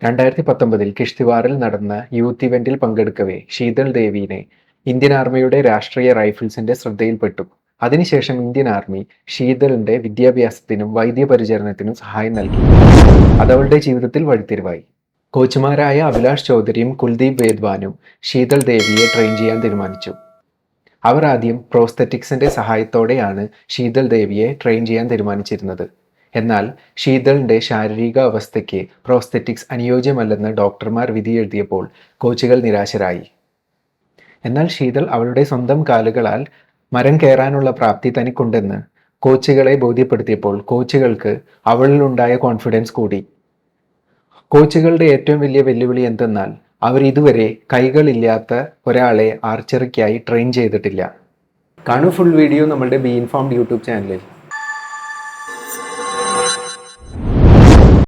2019 കിഷ്ത്വാറിൽ നടന്ന youth ഇവന്റിൽ പങ്കെടുക്കവേ Sheethal ദേവിനെ Indian ആർമിയുടെ രാഷ്ട്രീയ റൈഫിൾസിന്റെ ശ്രദ്ധയിൽപ്പെട്ടു. അതിനുശേഷം ഇന്ത്യൻ ആർമി ശീതളിന്റെ വിദ്യാഭ്യാസത്തിനും വൈദ്യപരിചരണത്തിനും സഹായം നൽകി. അതവളുടെ ജീവിതത്തിൽ വഴിത്തിരിവായി. കോച്ചുമാരായ അഭിലാഷ് ചൗധരിയും കുൽദീപ് വേദ്വാനും ശീതൾ ദേവിയെ ട്രെയിൻ ചെയ്യാൻ തീരുമാനിച്ചു. അവർ ആദ്യം പ്രോസ്തെറ്റിക്സിന്റെ സഹായത്തോടെയാണ് ശീതൾ ദേവിയെ ട്രെയിൻ ചെയ്യാൻ തീരുമാനിച്ചിരുന്നത്. എന്നാൽ ശീതളിന്റെ ശാരീരിക അവസ്ഥയ്ക്ക് പ്രോസ്തെറ്റിക്സ് അനുയോജ്യമല്ലെന്ന് ഡോക്ടർമാർ വിധിയെഴുതിയപ്പോൾ കോച്ചുകൾ നിരാശരായി. എന്നാൽ ശീതൾ അവളുടെ സ്വന്തം കാലുകളാൽ മരം കയറാനുള്ള പ്രാപ്തി തനിക്കുണ്ടെന്ന് കോച്ചുകളെ ബോധ്യപ്പെടുത്തിയപ്പോൾ കോച്ചുകൾക്ക് അവളിലുണ്ടായ കോൺഫിഡൻസ് കൂടി. കോച്ചുകളുടെ ഏറ്റവും വലിയ വെല്ലുവിളി എന്തെന്നാൽ അവർ ഇതുവരെ കൈകളില്ലാത്ത ഒരാളെ ആർച്ചറിക്കായി ട്രെയിൻ ചെയ്തിട്ടില്ല. കാണൂ ഫുൾ വീഡിയോ നമ്മളുടെ ബി ഇൻഫോംഡ് യൂട്യൂബ് ചാനലിൽ.